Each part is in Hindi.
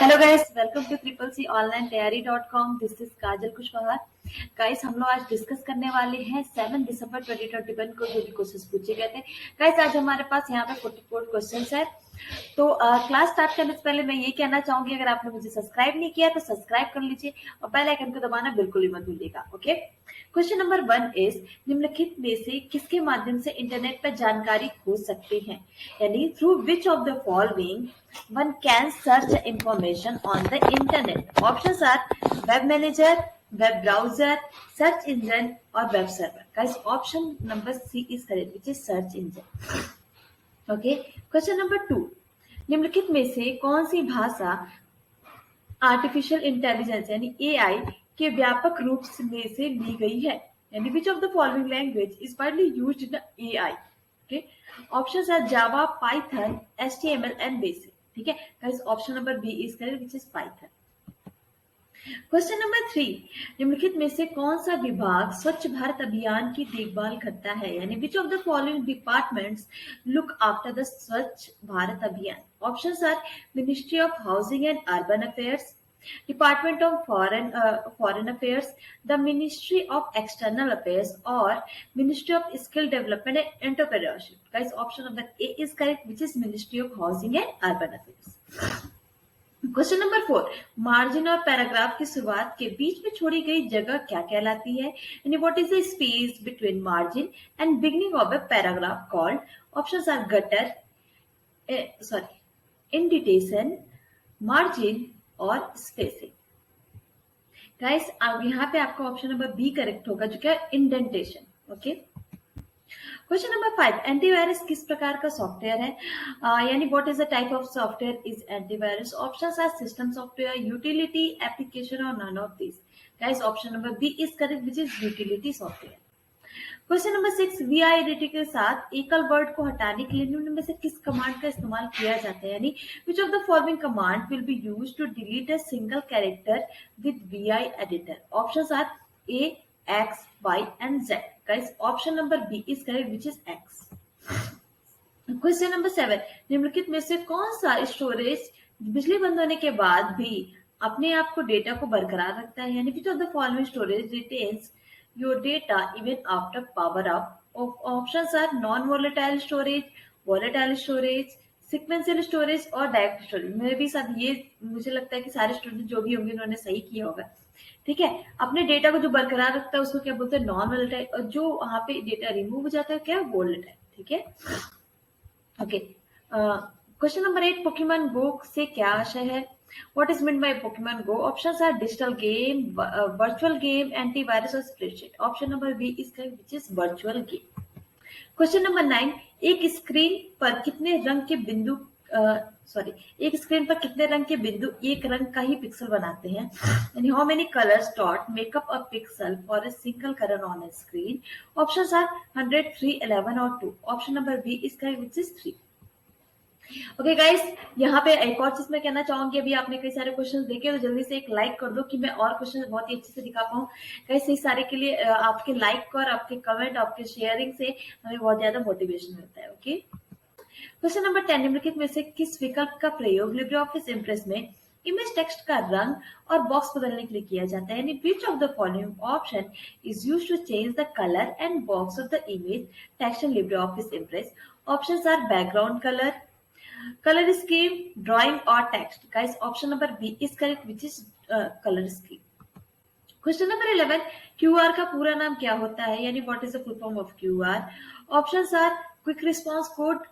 Hello guys, welcome to CCC.online-tayari.com। This is Kajal Kushwaha. Guys, हम लोग आज डिस्कस करने वाले हैं 7 दिसंबर 2021 को जो भी क्वेश्चंस पूछे गए थे। गाइस, आज हमारे पास यहाँ पे 44 क्वेश्चंस है। तो क्लास स्टार्ट करने से पहले मैं ये कहना चाहूंगी, अगर आपने मुझे सब्सक्राइब नहीं किया तो सब्सक्राइब कर लीजिए और बेल आइकन को दबाना बिल्कुल ही मत भूलिएगा। ओके, क्वेश्चन नंबर 1 इज निम्नलिखित में से किसके माध्यम से इंटरनेट पर जानकारी खोज सकते हैं, यानी through which of the following one can search information on the internet. Options are web manager, web browser, search engine or web server. Guys, option number C is correct, which is search engine. Okay, question number 2, निम्नलिखित में से कौन सी भाषा आर्टिफिशियल इंटेलिजेंस यानी एआई के व्यापक रूप में से ली गई है, यानी which of the following language is widely used in AI. Okay, options are Java, Python, HTML and basic. ठीक है guys, option number B is correct, which is Python. Question number 3, निम्नलिखित में से कौन सा विभाग स्वच्छ भारत अभियान की देखभाल करता है, यानी which of the following departments look after the Swachh Bharat Abhiyan. Options are ministry of housing and urban affairs, Department of Foreign Affairs, the Ministry of External Affairs, or Ministry of Skill Development and Entrepreneurship. Guys, option number A is correct, which is Ministry of Housing and Urban Affairs. Question number 4, margin और पैराग्राफ की शुरुआत के बीच में छोड़ी गई जगह क्या कहलाती है, यानी what is the space between margin and beginning of a paragraph called. Options are gutter, indentation, margin और स्पेसिंग। गाइस, अब यहाँ पे आपका ऑप्शन नंबर बी करेक्ट होगा, जो क्या indentation. Okay, question number 5, antivirus किस प्रकार का सॉफ्टवेयर है, यानी what is the type of software is antivirus. Options are system software, utility, application और none of this. Guys, option number B is correct, which is utility software. Question number 6, वीआईडीटी के साथ एकल वर्ड को हटाने के लिए निम्न में से किस कमांड का इस्तेमाल किया जाता है, यानी which of the following command will be used to delete a single character with VI editor. Options are A, X, Y and Z. Guys, option number B is correct, which is X. Question number 7, निम्नलिखित में से कौन सा स्टोरेज बिजली बंद होने के बाद भी अपने आप को डेटा को बरकरार रखता है, यानी which of the following storage retains your data even after power up. Options are non-volatile storage, volatile storage, sequential storage और direct storage। मेरे भी साथ ये मुझे लगता है कि सारे स्टूडेंट जो भी होंगे उन्होंने सही किया होगा। ठीक है, अपने डेटा को जो बरकरार रखता है उसको क्या बोलते हैं, नॉन वोलेटाइल, और जो वहां पे डेटा रिमूव हो जाता है क्या, वोलेटाइल। ठीक है, ओके। क्वेश्चन नंबर 8, पोकेमॉन गो से क्या आशय है, What is meant by Pokemon Go? Options are digital game, virtual game, antivirus or spreadsheet. Option number B is correct, which is virtual game. Question number 9, एक स्क्रीन पर कितने रंग के बिंदु एक स्क्रीन पर कितने रंग के बिंदु एक रंग का ही पिक्सल बनाते हैं, यानी how many colours dot make up a pixel for a single colour on a screen. Options are 100, 3, 11 और 2। Option number B is correct, which is 3। Okay guys, यहाँ पे एक और चीज मैं कहना चाहूंगी, अभी आपने कई सारे क्वेश्चंस देखे तो जल्दी से एक लाइक कर दो कि मैं और क्वेश्चन बहुत ही अच्छे से दिखा पाऊँ। गाइस, इस सारे के लिए आपके लाइक और आपके कमेंट, आपके शेयरिंग से हमें बहुत ज्यादा मोटिवेशन मिलता है। ओके, क्वेश्चन नंबर 10, निम्नलिखित में से किस विकल्प का प्रयोग लिब्रे ऑफिस इम्प्रेस में इमेज टेक्स्ट का रंग और बॉक्स बदलने के लिए किया जाता है, यानी which of the following option is used to change the colour and box of the image text in Libre office Impress. Options are background colour, color scheme, drawing और text. Guys, option number B is correct, which is color scheme. Question number 11, QR का पूरा नाम क्या होता है, यानी what is the full form of QR? Options are quick response code,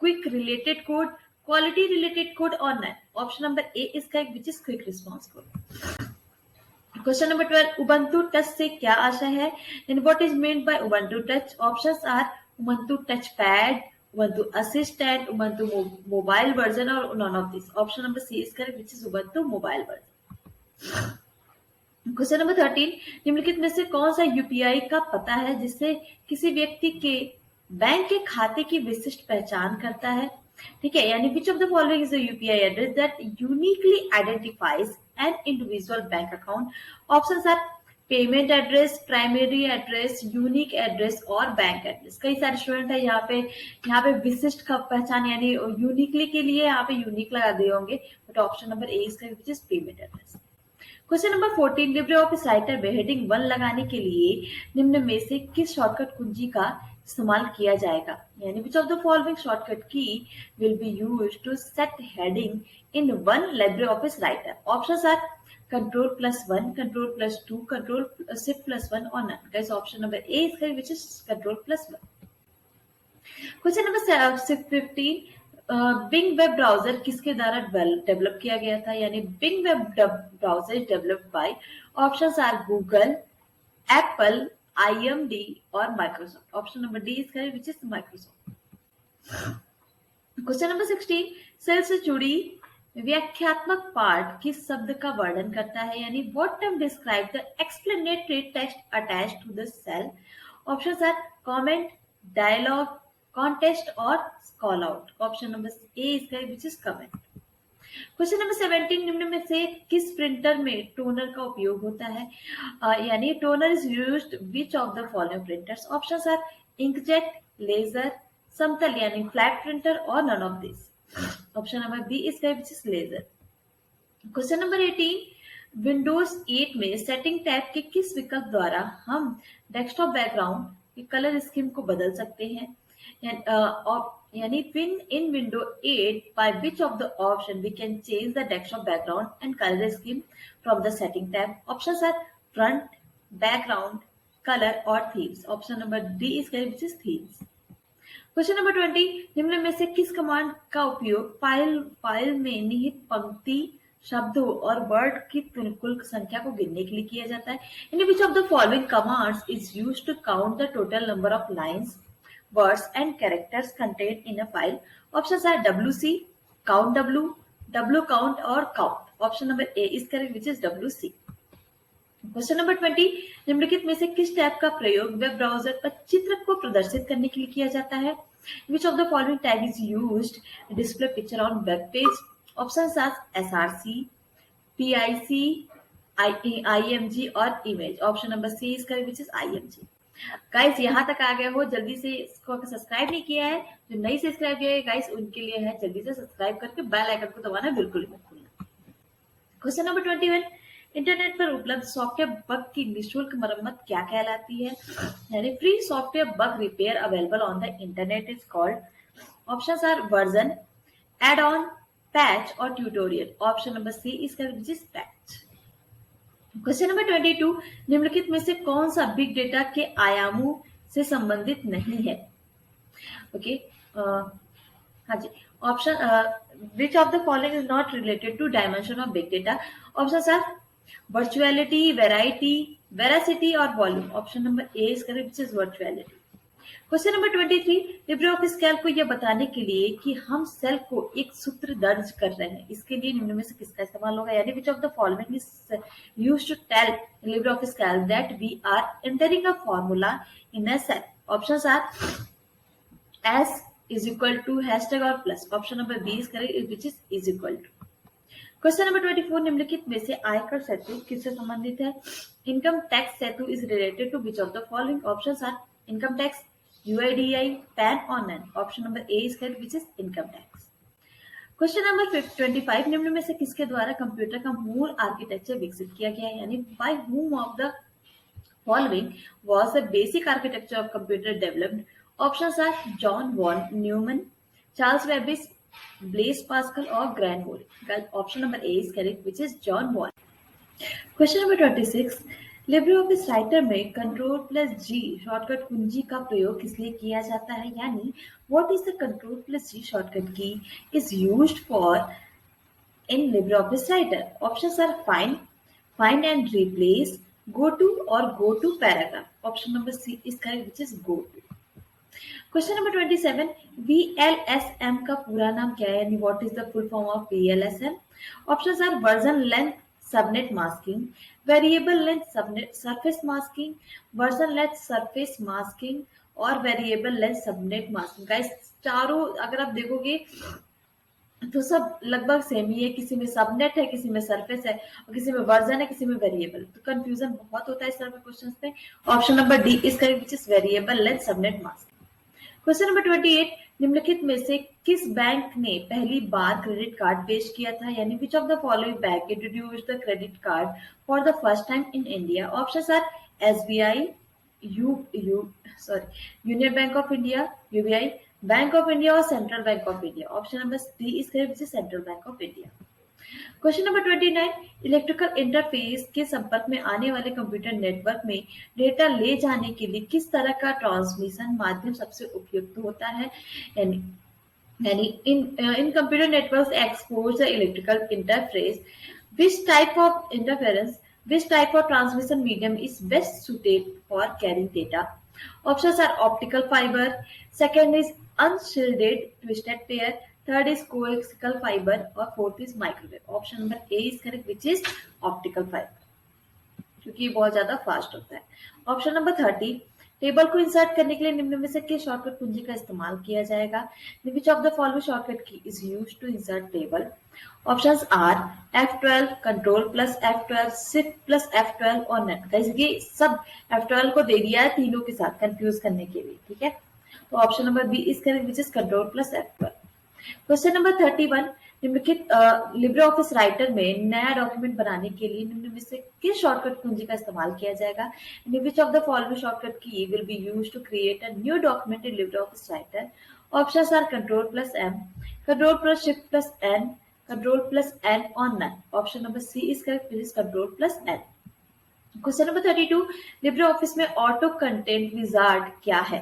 quick related code, quality related code or none. Option number A is correct, which is quick response code. Question number 12, Ubuntu Touch से क्या आशय है, and what is meant by Ubuntu Touch? Options are Ubuntu Touchpad, Ubuntu Assistant, Ubuntu Mobile version और none of this. Option number C is correct, which is Ubuntu Mobile version. Question number 13, निम्नलिखित में से कौन सा यूपीआई का पता है जिससे किसी व्यक्ति के बैंक के खाते की विशिष्ट पहचान करता है। ठीक है, यानी which of the following is the UPI address that uniquely identifies an individual bank account. Options are payment address, primary address, unique address और बैंक एड्रेस। कई सारे स्टूडेंट है यहाँ पे विशिष्ट का पहचान यानी यूनिकली के लिए यहाँ पे यूनिक लगा दिए होंगे, बट ऑप्शन नंबर ए इसका which is payment address. Question number 14, Libre office Writer में हेडिंग 1 लगाने के लिए निम्न में से किस शॉर्टकट कुंजी का इस्तेमाल किया जाएगा, यानी which of the following shortcut key will be used to set heading in one Libre office Writer. Options are Ctrl+1, Ctrl+2, Shift+1 or none. Guys, option number A is correct, which is Ctrl+1. Question number 615, Bing web browser किसके द्वारा डेवलप किया गया था, यानी Bing web browser developed by, options are Google, Apple, IMD और Microsoft. Option number D is correct, which is Microsoft. Question number 16, cell से जुड़ी व्याख्यात्मक पाठ किस शब्द का वर्णन करता है, यानी what term describe the explanatory text attached to the cell. Options are comment, dialogue, contest और call out. Option number A is correct, which is comment. Question number 17, निम्न में से किस प्रिंटर में टोनर का उपयोग होता है, यानी toner is used which of the following printers. Options are inkjet, laser, समतल यानी फ्लैट प्रिंटर और none of this. Option number B is correct, which is laser. Question number 18, Windows 8 में सेटिंग टैब के किस विकल्प द्वारा हम डेस्कटॉप बैकग्राउंड की कलर स्कीम को बदल सकते हैं, यानी in window 8 by which of the option we can change the desktop background and color scheme from the setting tab. Options are front, background, color or themes. Option number D is correct, which is themes. Question number 20, निम्न में से किस कमांड का उपयोग फाइल में निहित पंक्ति, शब्दों और वर्ड की कुल संख्या को गिनने के लिए किया जाता है, in which of the following commands is used to count the total number of lines, words and characters contained in a file. Options are WC, count W, W count or count. Option number A is correct, which is WC. Question number 20, निम्नलिखित में से किस टैब का प्रयोग वेब ब्राउजर पर चित्र को प्रदर्शित करने के लिए किया जाता है, which of the following tag is used display picture on web page. Options are SRC, PIC, IMG और image. Option number C is correct, which is IMG। Guys यहाँ तक आ गए हो, जल्दी से इसको सब्सक्राइब नहीं किया है, जो नहीं सब्सक्राइब किया है गाइस उनके लिए है, जल्दी से सब्सक्राइब करके बेल आइकन को दबाना बिल्कुल मत भूलना। क्वेश्चन नंबर 21, इंटरनेट पर उपलब्ध सॉफ्टवेयर बग की निःशुल्क मरम्मत क्या कहलाती है, यानी free software bug repair available on the internet is called. Options are version, add on, patch और tutorial. Option number C is correct, which is patch. Question number 22, निम्नलिखित में से कौन सा बिग डेटा के आयामों से संबंधित नहीं है, ओके हाँ जी। Option which of the following is not related to dimension of big data. Options are virtuality, variety, veracity और volume. Option number A is correct, which is virtuality. Question number 23, LibreOffice Calc को यह बताने के लिए कि हम सेल को एक सूत्र दर्ज कर रहे हैं, इसके लिए निम्न में से किसका इस्तेमाल होगा, यानी which of the following is used to tell LibreOffice Calc that we are entering a formula in a cell. Options are S is equal to hashtag और plus. Option number B is correct, which is equal to. Question number 24, निम्नलिखित में से आयकर सेतु किससे संबंधित है, income tax Setu is related to which of the following. Options are income tax, UIDI, PAN और none. Option number A is correct, which is income tax. Question number 25, निम्न में से किसके द्वारा कंप्यूटर का मूल आर्किटेक्चर विकसित किया गया है, यानी bye whom of the following was the basic architecture of computer developed। Options are John von Neumann, Charles Babbage, Blaise Pascal और ग्रैंड मोरी। Option number A is correct, which is John von. Question number 26, Libre office Writer में Ctrl+G शॉर्टकट कुंजी का प्रयोग किस लिए किया जाता है, यानी what is the Ctrl+G shortcut key is used for in Libre office Writer. Options are find, find and replace, go to और go to paragraph. Option number C is correct, which is go to. Question number 27, VLSM का पूरा नाम क्या है, यानी what is the full form of VLSM। Options are version length subnet masking, variable length subnet surface masking, version length surface masking और variable length subnet masking. Guys चारों अगर आप देखोगे तो सब लगभग सेम ही है, किसी में सबनेट है, किसी में सरफेस है, और किसी में वर्जन है, किसी में वेरिएबल। तो कंफ्यूजन बहुत होता है इस तरह के क्वेश्चंस में। Option number D is correct, which is variable length subnet mask. Question number 28, निम्नलिखित में से किस बैंक ने पहली बार क्रेडिट कार्ड पेश किया था, यानी which of the following bank introduced the credit card for the first time in India. Options are SBI, U U sorry Union Bank of India, UBI, Bank of India और Central Bank of India. Option number D is correct, which is Central Bank of India. Question number 29, electrical interface के संपर्क में आने वाले कंप्यूटर नेटवर्क में डेटा ले जाने के लिए किस तरह का ट्रांसमिशन माध्यम सबसे उपयुक्त होता है, यानी in computer networks expose the electrical interface, which type of transmission medium is best suited for carrying data. Options are optical fiber, second is unshielded twisted pair, third is coaxial fiber, or fourth is microwave. Option number A is correct, which is optical fiber, क्योंकि ये बहुत ज्यादा फास्ट होता है। ऑप्शन नंबर 30, टेबल को इंसर्ट करने के लिए निम्न में से किस शॉर्टकट कुंजी का इस्तेमाल किया जाएगा, which of the following shortcut key is used to insert table. Options are F12, control plus F12, shift plus F12 और नेट। गाइस ये सब F12 को दे दिया है तीनों के साथ कंफ्यूज करने के लिए, ठीक है। तो option number B is correct, which is control plus F12। Question number 31, निम्नलिखित लिब्रे ऑफिस राइटर में नया डॉक्यूमेंट बनाने के लिए निम्न में से किस शॉर्टकट कुंजी का इस्तेमाल किया जाएगा, which of the following shortcut key will be used to create a new document in Libre office Writer. Options are control plus M, control plus shift plus N, control plus N और none. Option number C is correct, which is control plus N। Question number 32, Libre Office में ऑटो कंटेंट विजार्ड क्या है,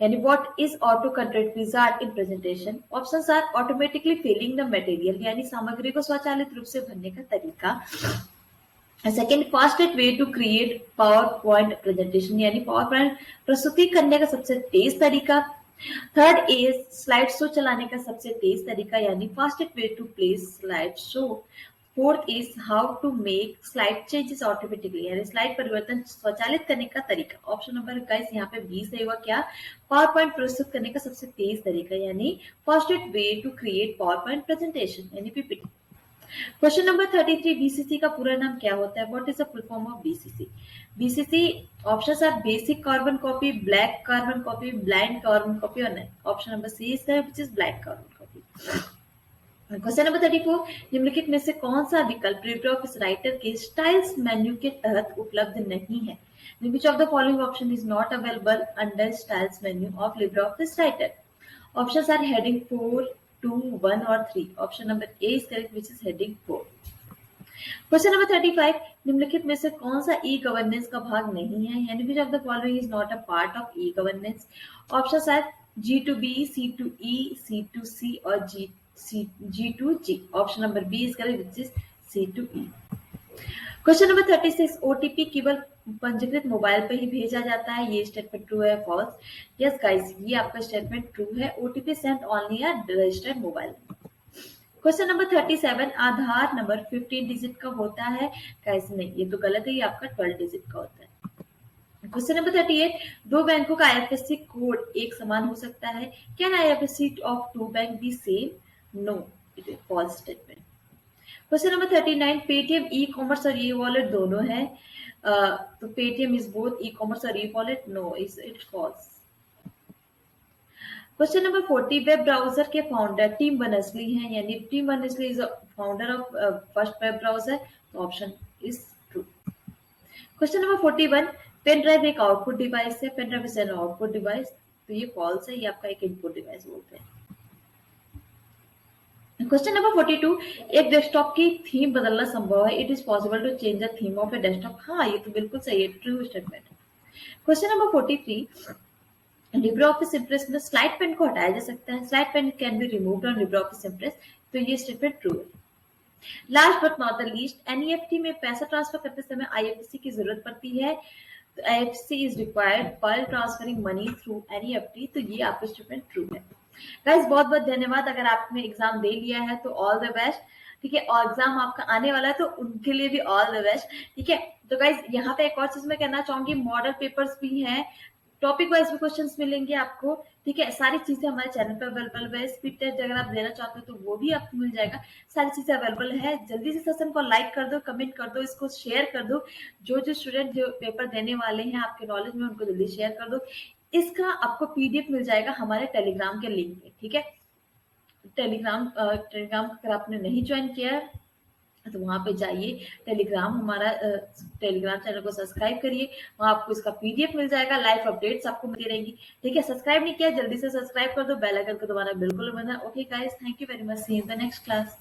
यानी what is auto content wizard in presentation। Options are automatically filling the material, यानी सामग्री को स्वचालित रूप से भरने का तरीका। Second, fastest way to create PowerPoint presentation, यानी पावर पॉइंट प्रस्तुति करने का सबसे तेज तरीका। थर्ड इज स्लाइड शो चलाने का सबसे तेज तरीका, यानी fastest way to place slide show. Fourth is how to make slide changes automatically, यानी स्लाइड परिवर्तन स्वचालित करने का तरीका। ऑप्शन नंबर गाइस यहाँ पे बी सही हुआ, क्या पावर पॉइंट प्रस्तुत करने का सबसे तेज तरीका, यानी fastest way to create PowerPoint presentation, यानी पीपीटी। क्वेश्चन नंबर 33, बीसीसी का पूरा नाम क्या होता है, what is the full form of BCC. BCC options are basic carbon copy, black carbon copy, blind carbon copy और net. Option number C is correct, which is black carbon copy. Question number 34, निम्नलिखित में से कौन सा विकल्प लिब्रे ऑफिस राइटर के स्टाइल्स मेन्यू के तहत उपलब्ध नहीं है, which of the following option is not available under styles menu of Libre office Writer. Options are heading 4, 2, 1 और 3। Option number A is correct, which is heading 4। Question number 35, निम्नलिखित में से कौन सा ई गवर्नेंस का भाग नहीं है, यानी which of the following is not a part of E governance. Options are G2B, C2E, C2C और G2G। Option number B is correct, which is C2E। Question number 36, OTP केवल पंजीकृत मोबाइल पर ही भेजा जाता है, ये स्टेटमेंट ट्रू है फॉल्स। यस गाइस, ये आपका स्टेटमेंट ट्रू है, OTP sent only at registered mobile. Question number 37, Aadhaar number 15 digit का होता है, गाइस नहीं, ये तो गलत है, ये आपका 12 डिजिट का होता है। क्वेश्चन नंबर 38, दो बैंकों का आईएफएससी कोड एक समान हो सकता है, can IFSC of two bank be same, no, it is false statement. Question number 39, Paytm e-commerce और ई वॉलेट दोनों है, तो Paytm is both e-commerce और e-wallet, no, it false. Question number 40, web browser के फाउंडर टिम बर्नर्स-ली हैं, यानी Tim Berners-Lee is founder of first web browser, तो option is true. Question number 41, pen drive एक आउटपुट डिवाइस है, pen drive is an output device, तो ये फॉल्स है, ये आपका एक इनपुट डिवाइस बोलते हैं। क्वेश्चन नंबर 42, एक डेस्कटॉप की थीम बदलना संभव है, it is possible to change the theme of a desktop. हाँ, ये तो बिल्कुल सही है, true statement. Question number 43, LibreOffice Impress में स्लाइड पेन को हटाया जा सकता है, slide pane can be removed on LibreOffice Impress, तो ये स्टेटमेंट ट्रू है। Last but not the least, NEFT में पैसा ट्रांसफर करते समय आईएफएससी की जरूरत पड़ती है, तो IFSC is required while transferring money through NEFT, तो ये आपका स्टेटमेंट ट्रू है। गाइस बहुत बहुत धन्यवाद, अगर आपने एग्जाम दे लिया है तो ऑल द बेस्ट, ठीक है, और एग्जाम आपका आने वाला है तो उनके लिए भी ऑल द बेस्ट, ठीक है। तो गाइस यहाँ पे एक और चीज मैं कहना चाहूंगी, मॉडल पेपर्स भी हैं टॉपिक वाइज भी क्वेश्चंस मिलेंगे आपको, ठीक है। सारी चीजें हमारे चैनल पर अवेलेबल है। स्पीड टेस्ट अगर आप देना चाहते हो तो वो भी आपको मिल जाएगा। सारी चीजें अवेलेबल है। जल्दी से सेशन को लाइक कर दो, कमेंट कर दो, इसको शेयर कर दो। जो जो स्टूडेंट जो पेपर देने वाले हैं आपके नॉलेज में, उनको जल्दी शेयर कर दो। इसका आपको पीडीएफ मिल जाएगा हमारे टेलीग्राम के लिंक पे, ठीक है। टेलीग्राम अगर आपने नहीं ज्वाइन किया है तो वहां पे जाइए, टेलीग्राम हमारा टेलीग्राम चैनल को सब्सक्राइब करिए। वहां आपको इसका पीडीएफ मिल जाएगा, लाइव अपडेट्स आपको मिलती रहेंगी, ठीक है। सब्सक्राइब नहीं किया, जल्दी से सब्सक्राइब कर दो, बेल आइकन को दबाना बिल्कुल मत भूलना। Okay guys, thank you very much, see you in the next class.